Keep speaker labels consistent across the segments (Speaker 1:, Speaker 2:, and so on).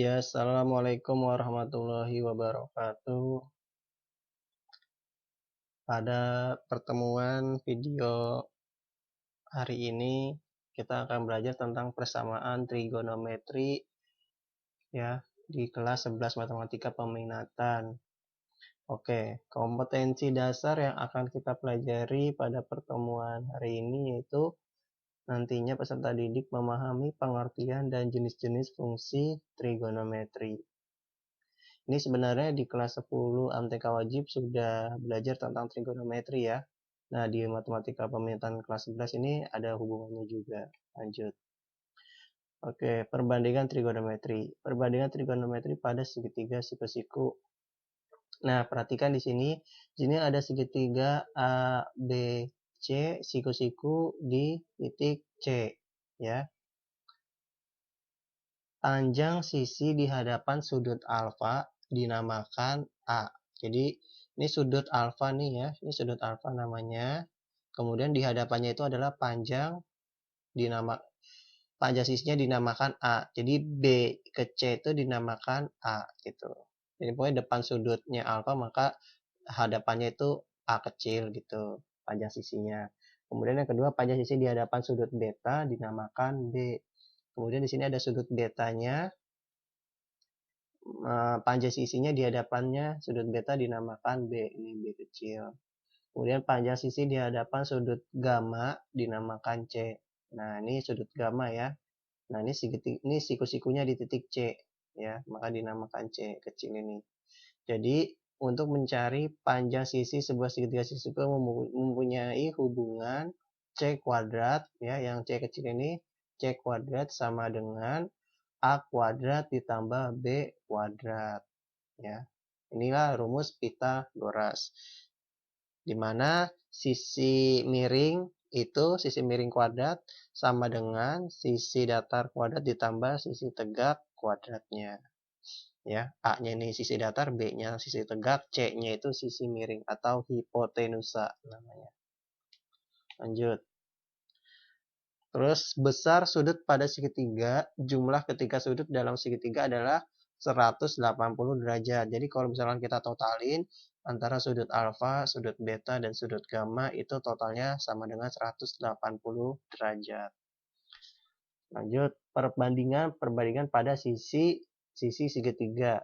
Speaker 1: Ya, assalamualaikum warahmatullahi wabarakatuh. Pada pertemuan video hari ini, kita akan belajar tentang persamaan trigonometri ya di kelas 11 Matematika Peminatan. Oke, kompetensi dasar yang akan kita pelajari pada pertemuan hari ini yaitu nantinya peserta didik memahami pengertian dan jenis-jenis fungsi trigonometri. Ini sebenarnya di kelas 10 MTK wajib sudah belajar tentang trigonometri ya. Nah, di matematika peminatan kelas 11 ini ada hubungannya juga. Lanjut. Oke, perbandingan trigonometri. Perbandingan trigonometri pada segitiga siku-siku. Nah, perhatikan di sini. Di sini ada segitiga A, B, C, siku-siku di titik C. Ya. Panjang sisi di hadapan sudut alfa dinamakan A. Jadi ini sudut alfa nih ya, ini sudut alfa namanya. Kemudian di hadapannya itu adalah panjang sisinya dinamakan A. Jadi B ke C itu dinamakan A gitu. Jadi pokoknya depan sudutnya alfa maka hadapannya itu A kecil gitu, panjang sisinya. Kemudian yang kedua panjang sisi di hadapan sudut beta dinamakan B. Kemudian di sini ada sudut betanya. Panjang sisinya di hadapannya sudut beta dinamakan B, ini B kecil. Kemudian panjang sisi di hadapan sudut gamma dinamakan C. Nah, ini sudut gamma ya. Nah, ini siku-sikunya di titik C ya, maka dinamakan C kecil ini. Jadi, untuk mencari panjang sisi sebuah segitiga sisi-siku mempunyai hubungan C kuadrat ya, yang C kecil ini C kuadrat sama dengan A kuadrat ditambah B kuadrat ya. Inilah rumus Pythagoras. Di mana sisi miring kuadrat sama dengan sisi datar kuadrat ditambah sisi tegak kuadratnya. Ya, A-nya ini sisi datar, B-nya sisi tegak, C-nya itu sisi miring atau hipotenusa namanya. Lanjut. Terus besar sudut pada segitiga, jumlah ketiga sudut dalam segitiga adalah 180 derajat. Jadi kalau misalkan kita totalin antara sudut alfa, sudut beta, dan sudut gamma itu totalnya sama dengan 180 derajat. Lanjut, perbandingan pada sisi segitiga.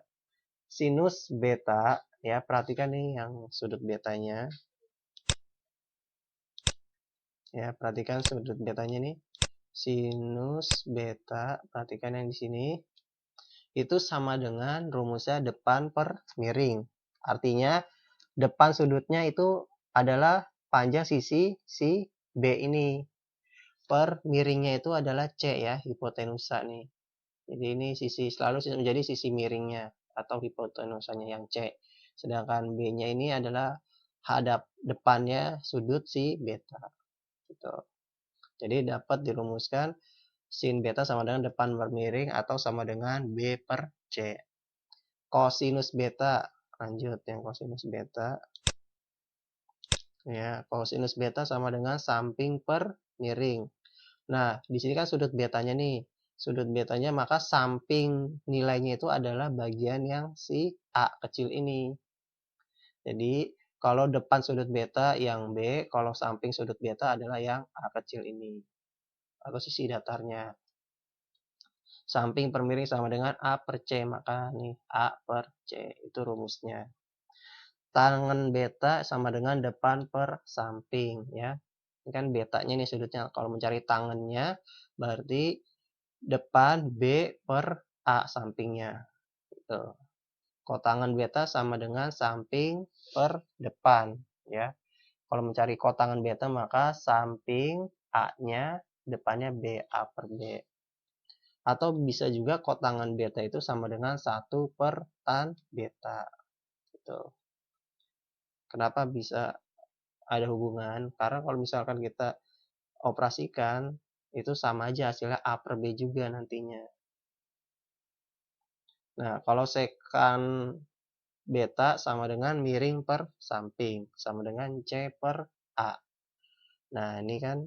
Speaker 1: Sinus beta, ya perhatikan nih yang sudut betanya. Ya, perhatikan sudut betanya nih. Sinus beta, perhatikan yang di sini. Itu sama dengan rumusnya depan per miring. Artinya depan sudutnya itu adalah panjang sisi si B ini. Per miringnya itu adalah C ya, hipotenusa nih. Jadi ini selalu menjadi sisi miringnya atau hipotenusanya yang C. Sedangkan B-nya ini adalah depannya sudut si beta. Gitu. Jadi dapat dirumuskan sin beta sama dengan depan per miring atau sama dengan B per C. Kosinus beta, lanjut yang kosinus beta. Ya, kosinus beta sama dengan samping per miring. Nah, di sini kan sudut betanya nih. Sudut betanya maka samping nilainya itu adalah bagian yang si A kecil ini. Jadi, kalau depan sudut beta yang B, kalau samping sudut beta adalah yang A kecil ini. Atau sisi datarnya. Samping per miring sama dengan A per C, maka nih A per C, itu rumusnya. Tangan beta sama dengan depan per samping ya. Ini kan betanya nih sudutnya. Kalau mencari tangannya berarti depan B per A sampingnya. Gitu. Kotangan beta sama dengan samping per depan ya. Kalau mencari kotangan beta maka samping A-nya depannya B, A per B. Atau bisa juga kotangan beta itu sama dengan 1 per tan beta. Gitu. Kenapa bisa ada hubungan? Karena kalau misalkan kita operasikan, itu sama aja hasilnya A per B juga nantinya. Nah, kalau sekan beta sama dengan miring per samping, sama dengan C per A. Nah, ini kan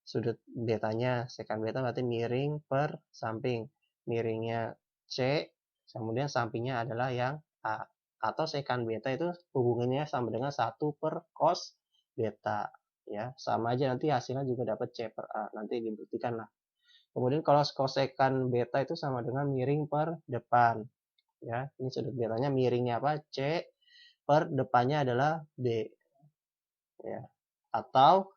Speaker 1: sudut betanya, sekan beta berarti miring per samping. Miringnya C, Kemudian sampingnya adalah yang A. Atau sekan beta itu hubungannya sama dengan 1 per cos beta. Ya, sama aja nanti hasilnya juga dapat C per A. Nanti dibuktikan lah. Kemudian kalau kosekan beta itu sama dengan miring per depan. Ya, ini sudut betanya miringnya apa? C per depannya adalah B. Ya. Atau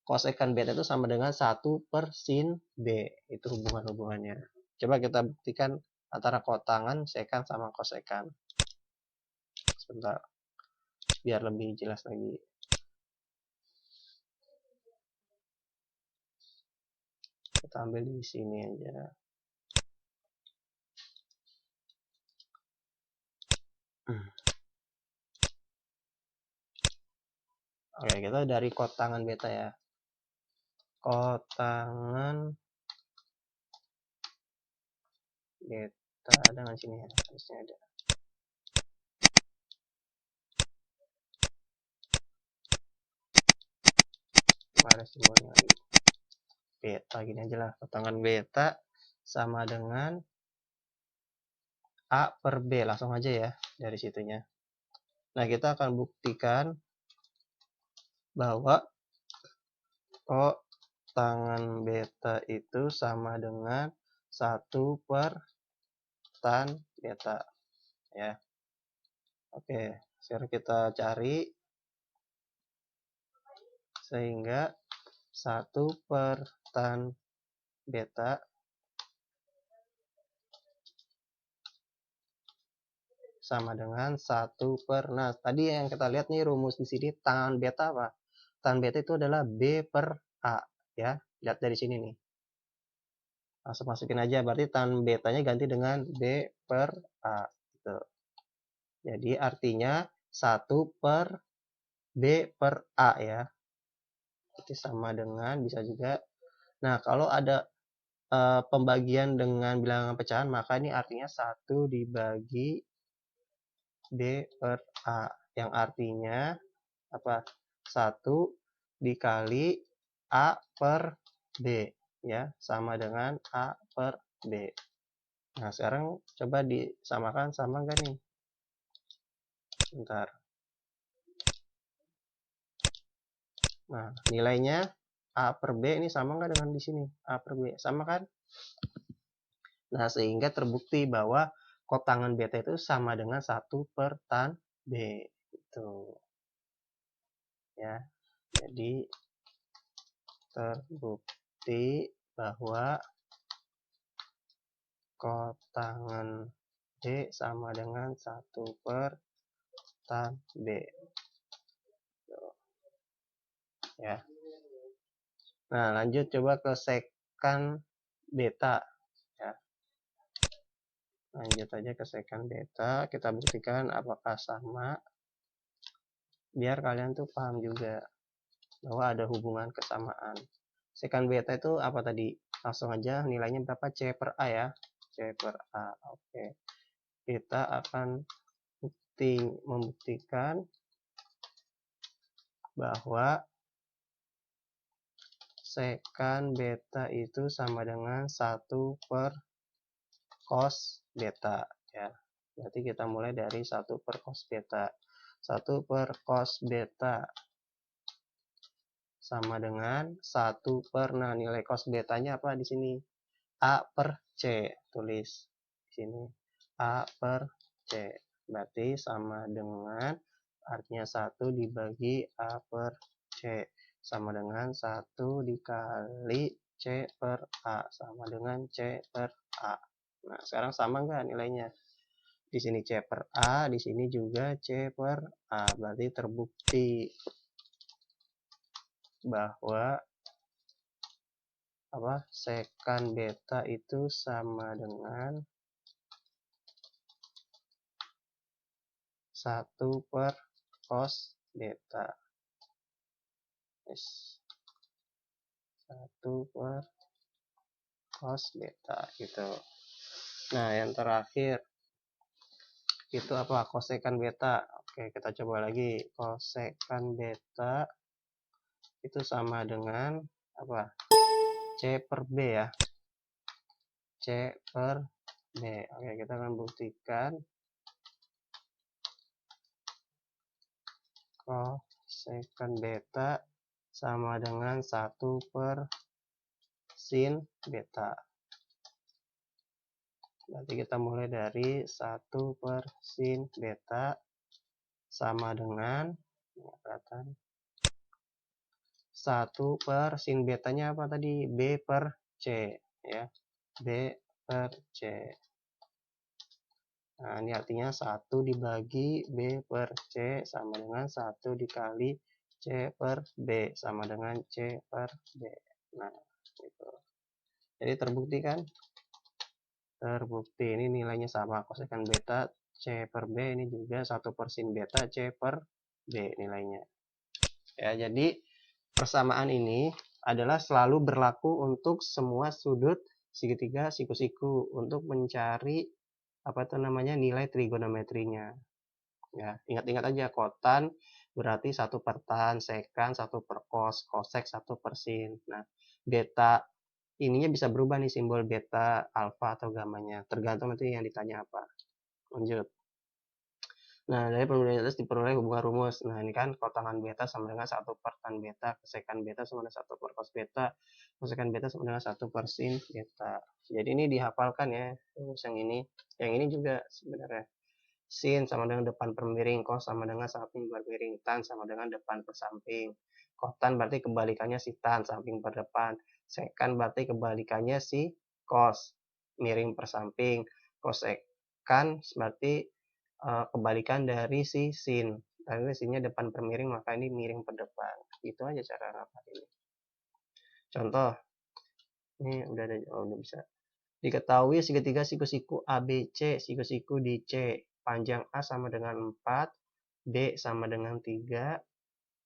Speaker 1: kosekan beta itu sama dengan 1 per sin B. Itu hubungan-hubungannya. Coba kita buktikan antara kotangan, sekan, sama kosekan. Sebentar, biar lebih jelas lagi. Kita ambil di sini aja. Oke, kita dari kotangan beta ya. Kotangan beta dengan sini ya, harusnya ada. Ada simbolnya lagi. Beta gini aja lah. Kotangan beta sama dengan A per B. Langsung aja ya dari situnya. Nah, kita akan buktikan bahwa kotangan beta itu sama dengan 1 per tan beta. Ya. Oke, sekarang kita cari. Sehingga 1 per tan beta sama dengan 1 per, nah tadi yang kita lihat nih rumus di sini tan beta apa? Tan beta itu adalah B per A ya. Lihat dari sini nih. Langsung masukin aja, berarti tan betanya ganti dengan B per A gitu. Jadi artinya 1 per B per A ya. Itu sama dengan, bisa juga. Nah, kalau ada pembagian dengan bilangan pecahan, maka ini artinya 1 dibagi B per A, yang artinya apa? 1 dikali A per B ya, sama dengan A per B. Nah, sekarang coba disamakan, sama enggak nih? Bentar. Nah, nilainya A per B ini sama enggak dengan di sini? A per B, sama kan? Nah, sehingga terbukti bahwa kotangan beta itu sama dengan 1 per tan B. Itu. Ya. Jadi terbukti bahwa kotangan B sama dengan 1 per tan B. Ya. Nah, lanjut coba ke sekan beta. Ya. Lanjut aja ke sekan beta, kita buktikan apakah sama, biar kalian tuh paham juga bahwa ada hubungan kesamaan. Sekan beta itu apa tadi? Langsung aja nilainya berapa? C per A ya. C per A. Oke. Kita akan membuktikan bahwa sekan beta itu sama dengan 1 per cos beta ya. Berarti kita mulai dari 1 per cos beta. 1 per cos beta sama dengan 1 per, nah nilai cos betanya apa di sini? A per C, tulis di sini. A per C. Berarti sama dengan, artinya 1 dibagi A per C sama dengan 1 dikali C per A sama dengan C per A. Nah, sekarang sama enggak nilainya? Di sini C per A, di sini juga C per A. Berarti terbukti bahwa sekan beta itu sama dengan 1 per cos beta. Yes. 1 per cos beta gitu. Nah, yang terakhir itu apa? Kosekan beta. Oke, kita coba lagi. Kosekan beta itu sama dengan apa? C per B ya. C per B. Oke, kita akan buktikan kosekant beta sama dengan 1 per sin beta. Berarti kita mulai dari 1 per sin beta sama dengan 1 per sin betanya apa tadi? B per C ya. B per C. Nah, ini artinya 1 dibagi B per C sama dengan 1 dikali C per B sama dengan C per B. Nah, gitu. Jadi terbukti kan? Terbukti. Ini nilainya sama. Kosekant beta C per B ini juga 1 per sin beta C per B nilainya. Ya, jadi persamaan ini adalah selalu berlaku untuk semua sudut segitiga siku-siku untuk mencari apa itu namanya nilai trigonometrinya. Ya, ingat-ingat aja kotan berarti 1 per tan, sekan 1 per cos, kosek 1 per sin. Nah, beta ininya bisa berubah nih simbol beta, alfa atau gamanya, tergantung nanti yang ditanya apa. Lanjut. Nah, dari perbandingan atas diperoleh hubungan rumus. Nah, ini kan kotangan beta sama dengan 1 per tan beta, kosekan beta sama dengan 1 per cos beta, kosekan beta sama dengan 1 per sin beta. Jadi ini dihafalkan ya, rumus yang ini. Yang ini juga sebenarnya. Sin sama dengan depan per miring, cos sama dengan samping per miring, tan sama dengan depan per samping. Kotan berarti kebalikannya si tan, samping per depan. Sekan berarti kebalikannya si cos, miring per samping. Kosekan berarti kebalikan dari si sin. Karena sinnya depan per miring, maka ini miring per depan. Itu aja cara ngapal ini. Contoh, ini udah ada, udah bisa. Diketahui segitiga siku-siku ABC, siku-siku di C. Panjang A sama dengan 4, B sama dengan 3.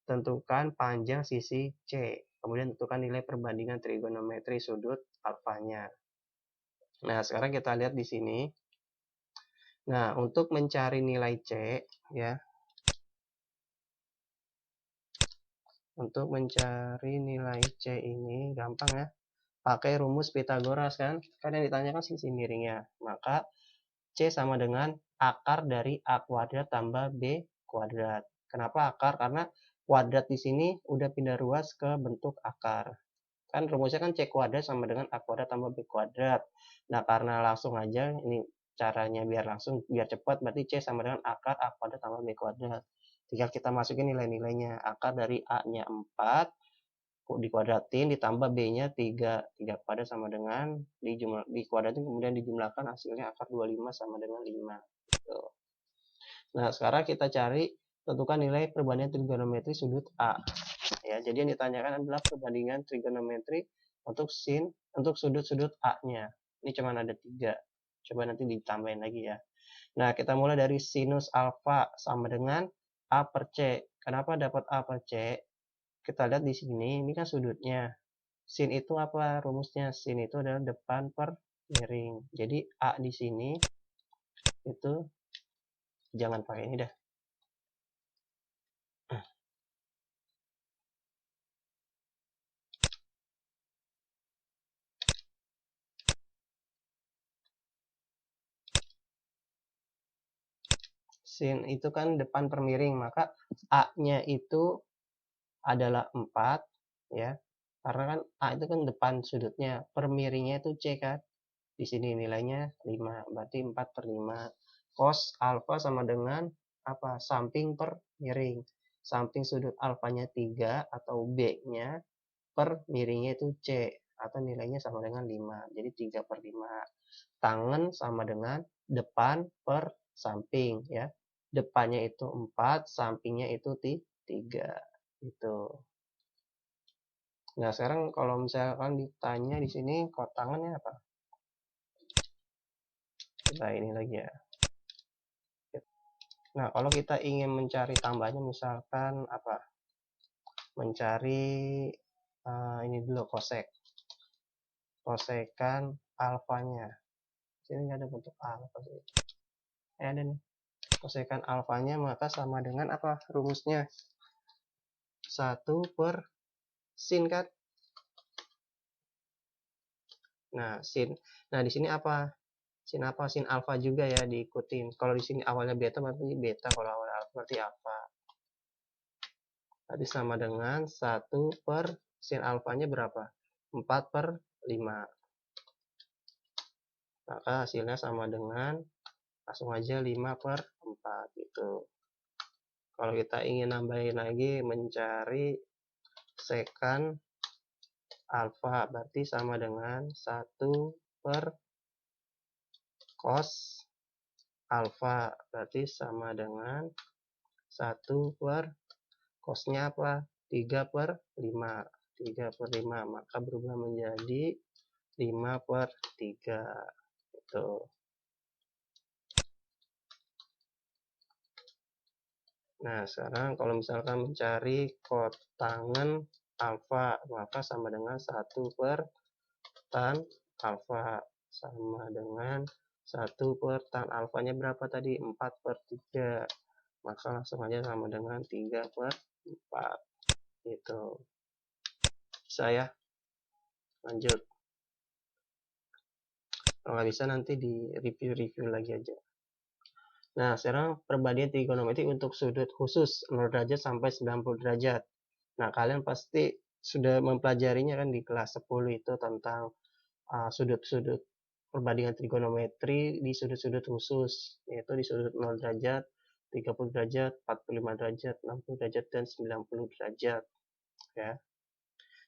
Speaker 1: Tentukan panjang sisi C. Kemudian tentukan nilai perbandingan trigonometri sudut alfanya. Nah, sekarang kita lihat di sini. Nah, untuk mencari nilai C, ya. Untuk mencari nilai C ini gampang ya. Pakai rumus Pitagoras kan. Kan yang ditanyakan sisi miringnya. Maka C sama dengan akar dari A kuadrat tambah B kuadrat. Kenapa akar? Karena kuadrat di sini udah pindah ruas ke bentuk akar. Kan rumusnya kan C kuadrat sama dengan A kuadrat tambah B kuadrat. Nah, karena langsung aja, ini caranya biar langsung, biar cepat, berarti C sama dengan akar A kuadrat tambah B kuadrat. Tinggal kita masukin nilai-nilainya. Akar dari A-nya 4, dikuadratin, ditambah B-nya 3. 3 kuadrat sama dengan, dikuadratin, kemudian dijumlahkan, hasilnya akar 25 sama dengan 5. Gitu. Nah, sekarang kita cari, tentukan nilai perbandingan trigonometri sudut A. Ya, jadi yang ditanyakan adalah perbandingan trigonometri untuk sudut-sudut A-nya. Ini cuma ada 3. Coba nanti ditambahin lagi ya. Nah, kita mulai dari sinus alfa sama dengan A per C. Kenapa dapat A per C? Kita lihat di sini, ini kan sudutnya. Sin itu apa rumusnya? Sin itu adalah depan per miring. Jadi A di sini itu jangan pakai ini dah. Sin itu kan depan per miring, maka A-nya itu adalah 4 ya. Karena kan A itu kan depan sudutnya, per miringnya itu C kan. Di sini nilainya 5, berarti 4 per 5. Cos alfa sama dengan apa? Samping per miring. Samping sudut alfanya 3 atau B-nya per miringnya itu C atau nilainya sama dengan 5. Jadi 3 per 5. Tangan sama dengan depan per samping ya. Depannya itu 4, sampingnya itu 3. Itu. Nah, sekarang kalau misalkan ditanya di sini kotangannya apa? Nah, ini lagi ya. Nah, kalau kita ingin mencari tambahnya misalkan apa? Mencari ini dulu kosek. Kosekan alfanya. Sini nggak ada bentuk alfa sih. Ada nih. Kosekan alfanya maka sama dengan apa rumusnya? 1 per sin kan? Nah, sin. Nah, di sini apa? sin apa, sin alfa juga ya diikutin. Kalau di sini awalnya beta berarti beta, kalau awalnya alfa berarti alfa. Berarti sama dengan 1 per sin alfanya berapa? 4/5. Maka hasilnya sama dengan, langsung aja 5/4 gitu. Kalau kita ingin nambahin lagi, mencari sekant alfa, berarti sama dengan 1 per cos alfa, berarti sama dengan 1 per cosnya apa? 3/5. 3/5, maka berubah menjadi 5/3 gitu. Nah, sekarang kalau misalkan mencari kotangen alfa, maka sama dengan 1 per tan alfa, sama dengan 1 per tan alfanya berapa tadi? 4/3. Maka langsung aja sama dengan 3/4 gitu. Bisa ya? Lanjut. Kalau nggak bisa nanti di review lagi aja. Nah, sekarang perbandingan trigonometri untuk sudut khusus 0 derajat sampai 90 derajat. Nah, kalian pasti sudah mempelajarinya kan di kelas 10 itu tentang sudut-sudut perbandingan trigonometri di sudut-sudut khusus, yaitu di sudut 0 derajat, 30 derajat, 45 derajat, 60 derajat, dan 90 derajat. Ya.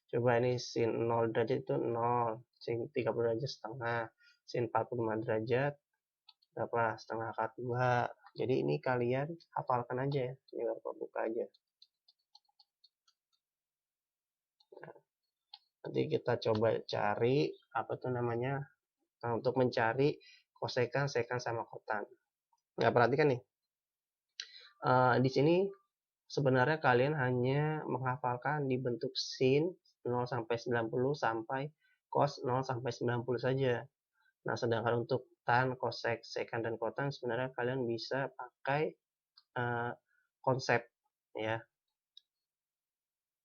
Speaker 1: Coba ini sin 0 derajat itu 0, sin 30 derajat setengah, sin 45 derajat berapa? Setengah akar 2. Jadi ini kalian hafalkan aja ya. Ini Bapak buka aja. Nah, nanti kita coba cari apa tuh namanya, untuk mencari kosekan, sekant, sama kotan. Ya, perhatikan nih. Di sini sebenarnya kalian hanya menghafalkan di bentuk sin 0 sampai 90 sampai cos 0 sampai 90 saja. Nah, sedangkan untuk tan, kosek, sekant, dan kotan sebenarnya kalian bisa pakai konsep ya.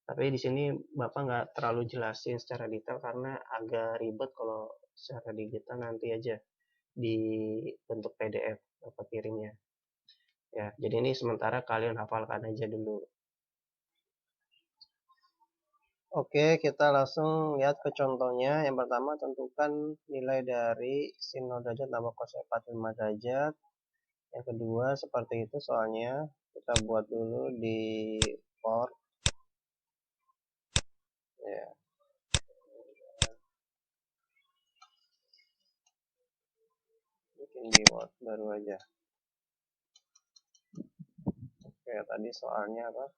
Speaker 1: Tapi di sini Bapak nggak terlalu jelasin secara detail karena agak ribet kalau secara digital, nanti aja di bentuk PDF Bapak kirimnya. Ya, jadi ini sementara kalian hafalkan aja dulu. Oke, kita langsung lihat ke contohnya. Yang pertama, tentukan nilai dari sin 0 derajat tambah cos 45 derajat. Yang kedua, seperti itu soalnya. Kita buat dulu di Word. Ya. Bikin di Word baru aja. Oke, tadi soalnya apa?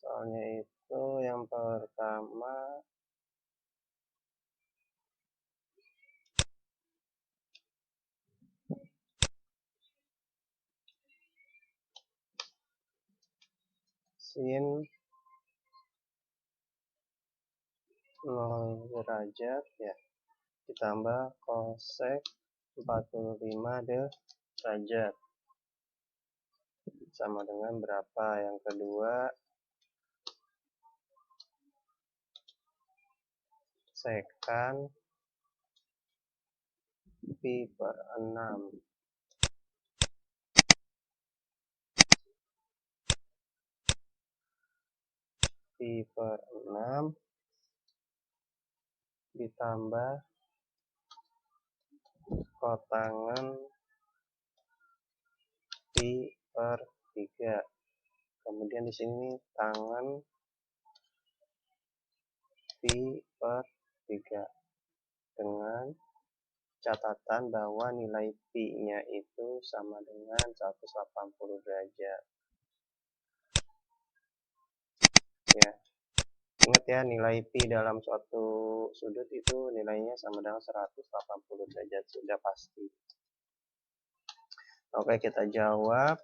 Speaker 1: Soalnya itu yang pertama, sin 0 derajat ya ditambah kosek 45 derajat sama dengan berapa? Yang kedua, sekant pi per 6 pi per 6 ditambah kotangen pi per 3. Kemudian di sini tangan pi per 3 dengan catatan bahwa nilai pi-nya itu sama dengan 180 derajat. Ya. Ingat ya, nilai pi dalam suatu sudut itu nilainya sama dengan 180 derajat, sudah pasti. Oke, kita jawab.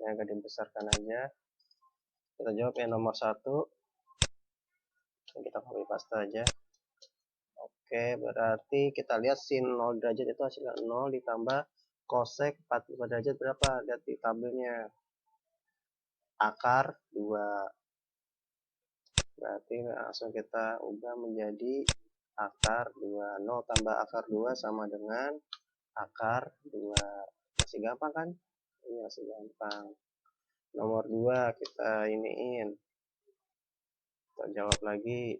Speaker 1: Ya, agak dibesarkan aja. Kita jawab yang nomor 1. Kita copy paste aja. Oke, berarti kita lihat sin 0 derajat itu hasilnya 0 ditambah kosek 45 derajat berapa? Lihat di tabelnya. Akar 2. Berarti langsung kita ubah menjadi akar 2. 0 tambah akar 2 sama dengan akar 2. Masih gampang kan? Iya, masih gampang. Nomor 2 kita iniin. Kita jawab lagi.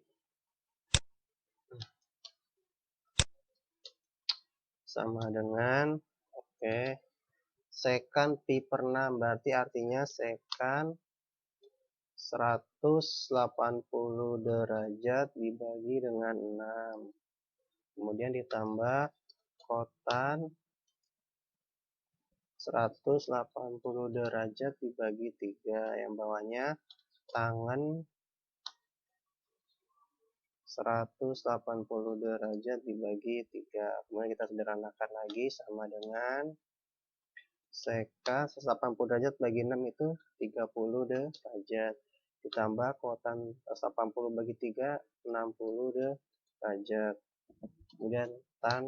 Speaker 1: Sama dengan, oke, sekan pi per 6. Berarti artinya sekan 180 derajat dibagi dengan 6. Kemudian ditambah kotan 180 derajat dibagi 3. Yang bawahnya tangan 180 derajat dibagi 3. Kemudian kita sederhanakan lagi sama dengan seka 180 derajat bagi 6 itu 30 derajat. Ditambah kotan 180 bagi 3, 60 derajat. Kemudian tan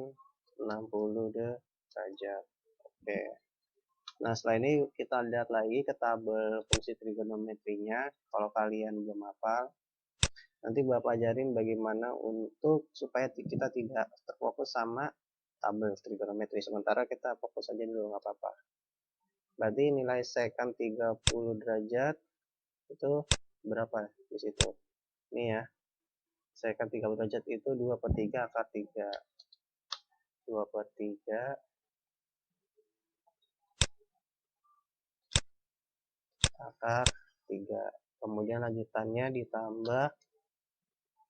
Speaker 1: 60 derajat. Oke. Nah, setelah ini kita lihat lagi ke tabel fungsi trigonometrinya. Kalau kalian belum hafal, nanti Bapak ajarin bagaimana untuk supaya kita tidak terfokus sama tabel trigonometri. Sementara kita fokus aja dulu, nggak apa-apa. Berarti nilai sekan 30 derajat itu berapa di situ? Ini ya. Sekan 30 derajat itu 2 per 3 akar 3. 2 per 3 akar 3. Kemudian lanjutannya ditambah,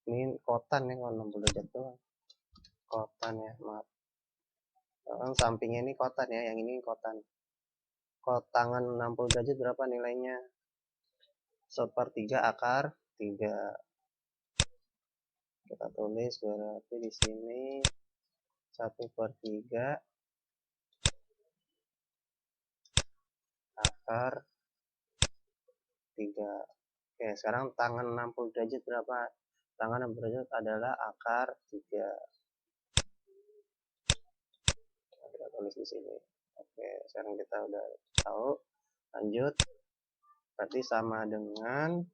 Speaker 1: ini kotan ya, kalau 60 derajat doang. Kotan ya, maaf. Sampingnya ini kotan ya, yang ini kotan. Kotangan 60 derajat berapa nilainya? 1/3 akar 3. Kita tulis berarti di sini 1/3 akar 3. Oke, sekarang tangan 60 derajat berapa? Tangan 60 derajat adalah akar 3. Kita tulis di sini. Oke, sekarang kita udah tahu. Lanjut. Berarti sama dengan,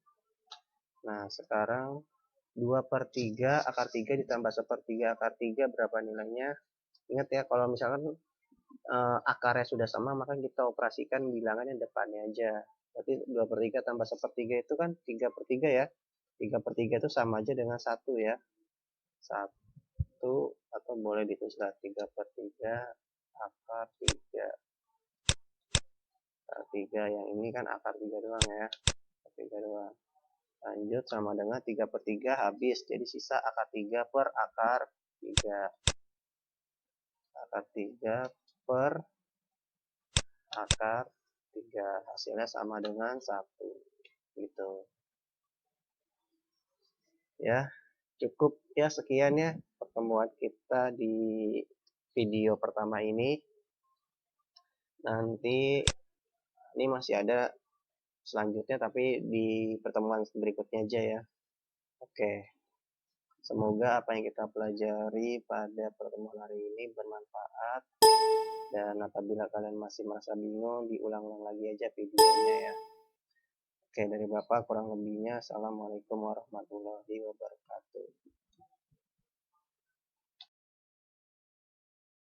Speaker 1: nah sekarang 2/3 akar 3 ditambah 1/3 akar 3 berapa nilainya? Ingat ya, kalau misalkan akarnya sudah sama, maka kita operasikan bilangannya depannya aja. Berarti 2/3 tambah 1/3 itu kan 3/3 ya. 3/3 itu sama aja dengan 1 ya. 1 atau boleh ditulislah 3/3 akar 3. Akar 3 yang ini kan akar 3 doang ya. Akar 3 doang. Lanjut sama dengan 3/3 habis. Jadi sisa akar 3 per akar 3. Akar 3 per akar 3. Hasilnya sama dengan 1. Gitu. Ya, cukup ya, sekian ya pertemuan kita di video pertama ini. Nanti ini masih ada selanjutnya, tapi di pertemuan berikutnya aja ya. Oke. Semoga apa yang kita pelajari pada pertemuan hari ini bermanfaat. Dan apabila kalian masih merasa bingung, diulang-ulang lagi aja videonya ya. Oke, dari Bapak kurang lebihnya. Assalamualaikum warahmatullahi wabarakatuh.